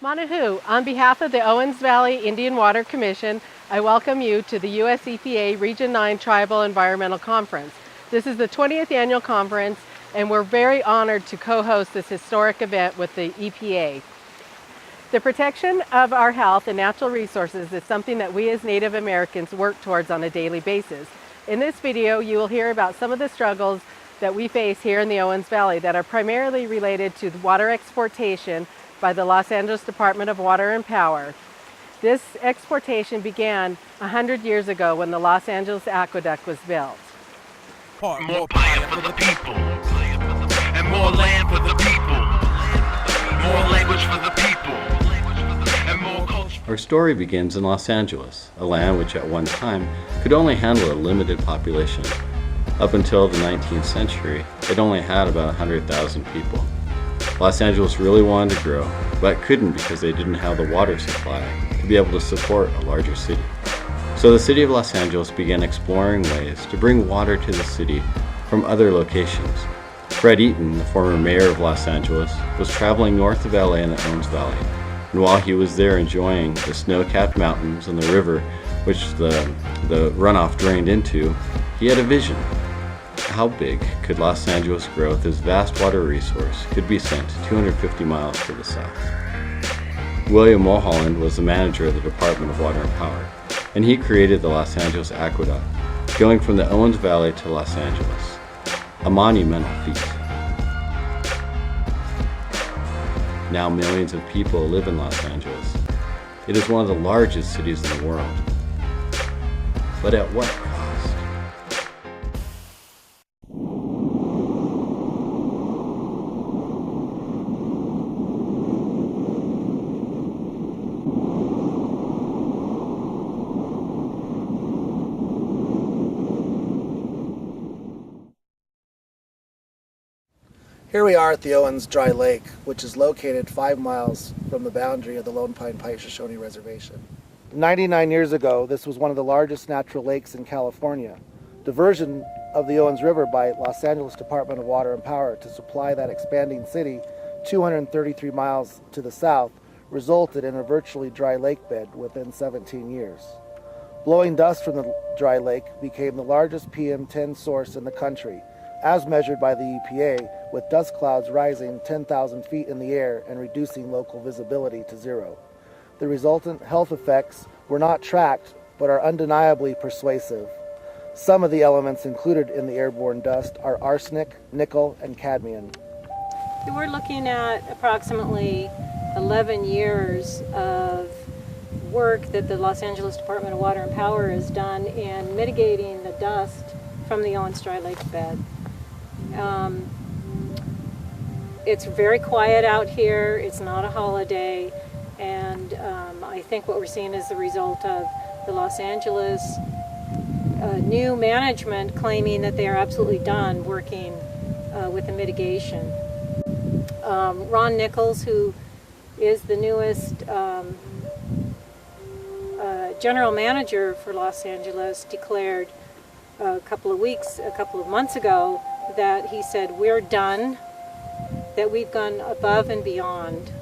Manahu, on behalf of the Owens Valley Indian Water Commission, I welcome you to the US EPA Region 9 Tribal Environmental Conference. This is the 20th annual conference, and we're very honored to co-host this historic event with the EPA. The protection of our health and natural resources is something that we as Native Americans work towards on a daily basis. In this video, you will hear about some of the struggles that we face here in the Owens Valley that are primarily related to water exportation by the Los Angeles Department of Water and Power. This exportation began 100 years ago when the Los Angeles Aqueduct was built. More fire for the people, and more land for the people, more language for the people, and more culture. Our story begins in Los Angeles, a land which at one time could only handle a limited population. Up until the 19th century, it only had about 100,000 people. Los Angeles really wanted to grow, but couldn't because they didn't have the water supply to be able to support a larger city. So the city of Los Angeles began exploring ways to bring water to the city from other locations. Fred Eaton, the former mayor of Los Angeles, was traveling north of LA in the Owens Valley, and while he was there enjoying the snow-capped mountains and the river which the runoff drained into, he had a vision. How big could Los Angeles grow if this vast water resource could be sent 250 miles to the south? William Mulholland was the manager of the Department of Water and Power, and he created the Los Angeles Aqueduct, going from the Owens Valley to Los Angeles. A monumental feat. Now millions of people live in Los Angeles. It is one of the largest cities in the world. But at what cost? Here we are at the Owens Dry Lake, which is located 5 miles from the boundary of the Lone Pine Pike Shoshone Reservation. 99 years ago, this was one of the largest natural lakes in California. Diversion of the Owens River by Los Angeles Department of Water and Power to supply that expanding city 233 miles to the south resulted in a virtually dry lake bed within 17 years. Blowing dust from the dry lake became the largest PM10 source in the country, as measured by the EPA, with dust clouds rising 10,000 feet in the air and reducing local visibility to zero. The resultant health effects were not tracked, but are undeniably persuasive. Some of the elements included in the airborne dust are arsenic, nickel, and cadmium. We're looking at approximately 11 years of work that the Los Angeles Department of Water and Power has done in mitigating the dust from the Owens Dry Lake bed. It's very quiet out here. It's not a holiday, and I think what we're seeing is the result of the Los Angeles new management claiming that they are absolutely done working with the mitigation. Ron Nichols, who is the newest general manager for Los Angeles, declared a couple of months ago that he said, we're done, that we've gone above and beyond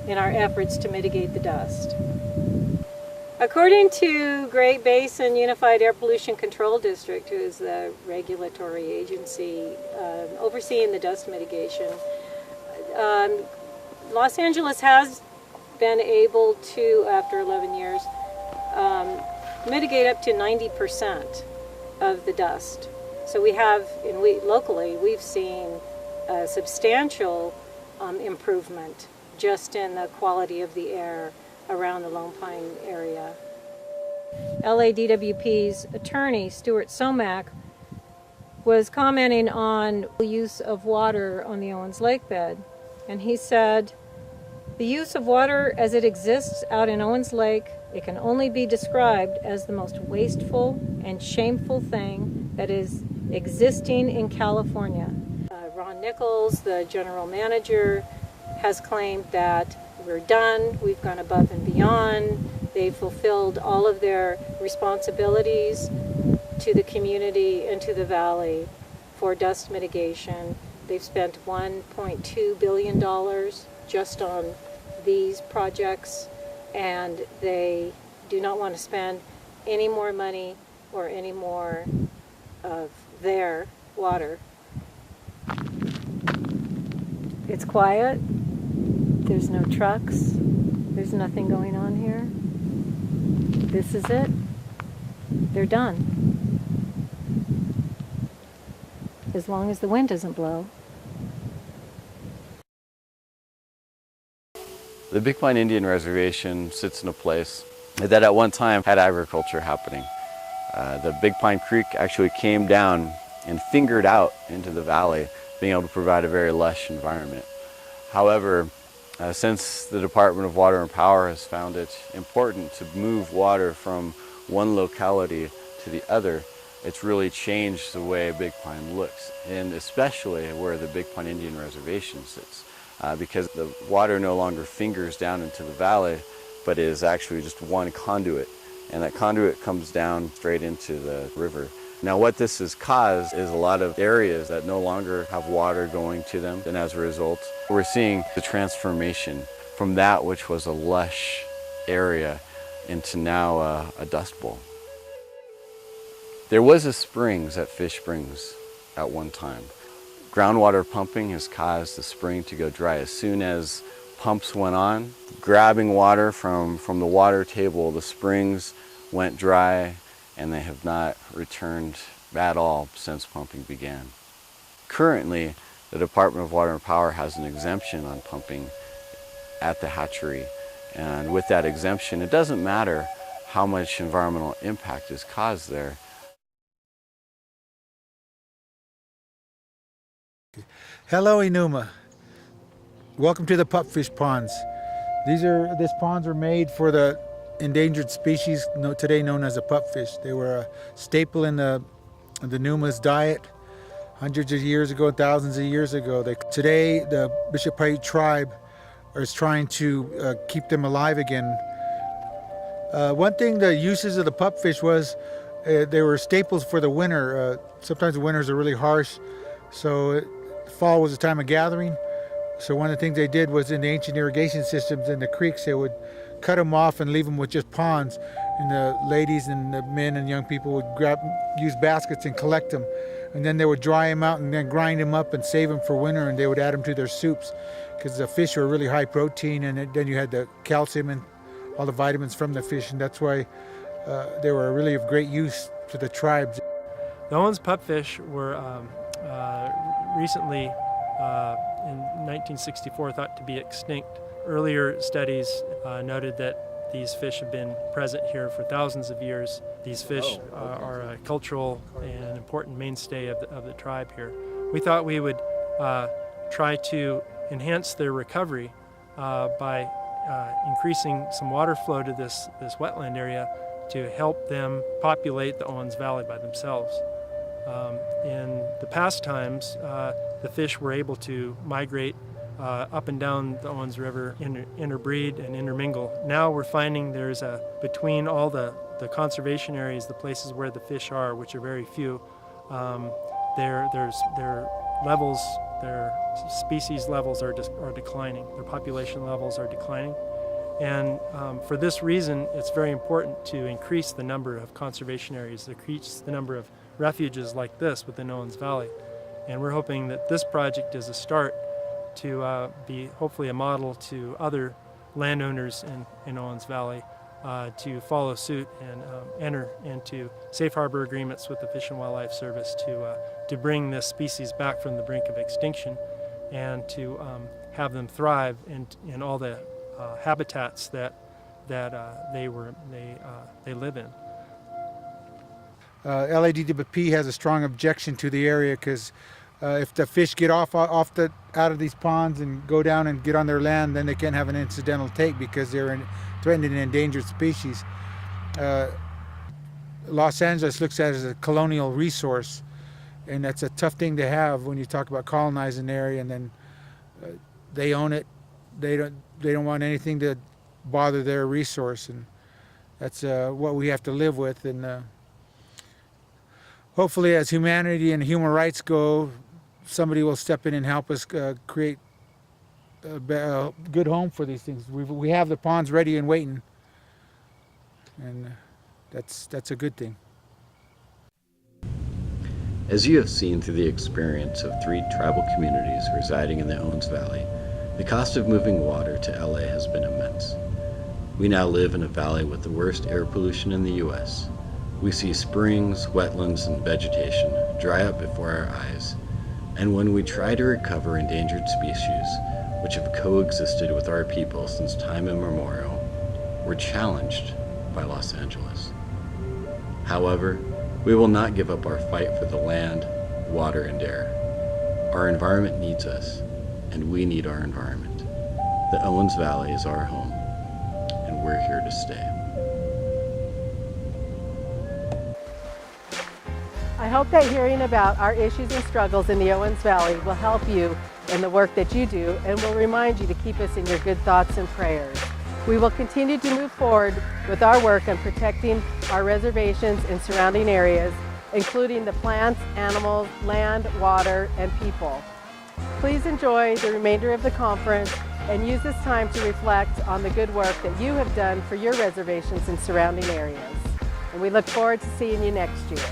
in our efforts to mitigate the dust. According to Great Basin Unified Air Pollution Control District, who is the regulatory agency overseeing the dust mitigation, Los Angeles has been able to, after 11 years, mitigate up to 90% of the dust. So we have, locally, we've seen a substantial improvement just in the quality of the air around the Lone Pine area. LADWP's attorney, Stuart Somack, was commenting on the use of water on the Owens Lake bed, and he said, the use of water as it exists out in Owens Lake, it can only be described as the most wasteful and shameful thing that is existing in California. Ron Nichols, the general manager, has claimed that we're done, we've gone above and beyond, they've fulfilled all of their responsibilities to the community and to the valley for dust mitigation. They've spent $1.2 billion just on these projects, and they do not want to spend any more money or any more of their water. It's quiet. There's no trucks. There's nothing going on here. This is it. They're done. As long as the wind doesn't blow. The Big Pine Indian Reservation sits in a place that at one time had agriculture happening. The Big Pine Creek actually came down and fingered out into the valley, being able to provide a very lush environment. However, since the Department of Water and Power has found it important to move water from one locality to the other, it's really changed the way Big Pine looks, and especially where the Big Pine Indian Reservation sits, because the water no longer fingers down into the valley, but is actually just one conduit, and that conduit comes down straight into the river. Now what this has caused is a lot of areas that no longer have water going to them, and as a result, we're seeing the transformation from that which was a lush area into now a dust bowl. There was a springs at Fish Springs at one time. Groundwater pumping has caused the spring to go dry. As soon as pumps went on, grabbing water from the water table, the springs went dry, and they have not returned at all since pumping began. Currently, the Department of Water and Power has an exemption on pumping at the hatchery, and with that exemption, it doesn't matter how much environmental impact is caused there. Hello, Enuma. Welcome to the pupfish ponds. These ponds were made for the endangered species today known as a pupfish. They were a staple in the Numa's diet hundreds of years ago, thousands of years ago. Today, the Bishop Paiute tribe is trying to keep them alive again. One thing, the uses of the pupfish was they were staples for the winter. Sometimes the winters are really harsh, so fall was a time of gathering. So one of the things they did was in the ancient irrigation systems in the creeks, they would cut them off and leave them with just ponds. And the ladies and the men and young people would use baskets and collect them. And then they would dry them out and then grind them up and save them for winter, and they would add them to their soups because the fish were really high protein, and then you had the calcium and all the vitamins from the fish, and that's why they were really of great use to the tribes. The Owens pupfish were recently in 1964 thought to be extinct. Earlier studies noted that these fish have been present here for thousands of years. These fish are a cultural and important mainstay of the tribe here. We thought we would try to enhance their recovery by increasing some water flow to this wetland area to help them populate the Owens Valley by themselves. In the past times, the fish were able to migrate up and down the Owens River, interbreed and intermingle. Now we're finding there's between all the conservation areas, the places where the fish are, which are very few, their levels, their species levels are declining. Their population levels are declining. And for this reason, it's very important to increase the number of conservation areas, increase the number of refuges like this within Owens Valley. And we're hoping that this project is a start to be hopefully a model to other landowners in Owens Valley to follow suit and enter into safe harbor agreements with the Fish and Wildlife Service to bring this species back from the brink of extinction and to have them thrive in all the habitats that they live in. LADWP has a strong objection to the area because if the fish get out of these ponds and go down and get on their land, then they can't have an incidental take because they're a threatened and endangered species. Los Angeles looks at it as a colonial resource, and that's a tough thing to have when you talk about colonizing an area, and then they own it. They don't want anything to bother their resource, and that's what we have to live with. And hopefully, as humanity and human rights go, somebody will step in and help us create a good home for these things. We have the ponds ready and waiting, and that's a good thing. As you have seen through the experience of 3 tribal communities residing in the Owens Valley, the cost of moving water to LA has been immense. We now live in a valley with the worst air pollution in the U.S. We see springs, wetlands, and vegetation dry up before our eyes, and when we try to recover endangered species, which have coexisted with our people since time immemorial, we're challenged by Los Angeles. However, we will not give up our fight for the land, water, and air. Our environment needs us, and we need our environment. The Owens Valley is our home, and we're here to stay. I hope that hearing about our issues and struggles in the Owens Valley will help you in the work that you do and will remind you to keep us in your good thoughts and prayers. We will continue to move forward with our work on protecting our reservations and surrounding areas, including the plants, animals, land, water, and people. Please enjoy the remainder of the conference and use this time to reflect on the good work that you have done for your reservations and surrounding areas. And we look forward to seeing you next year.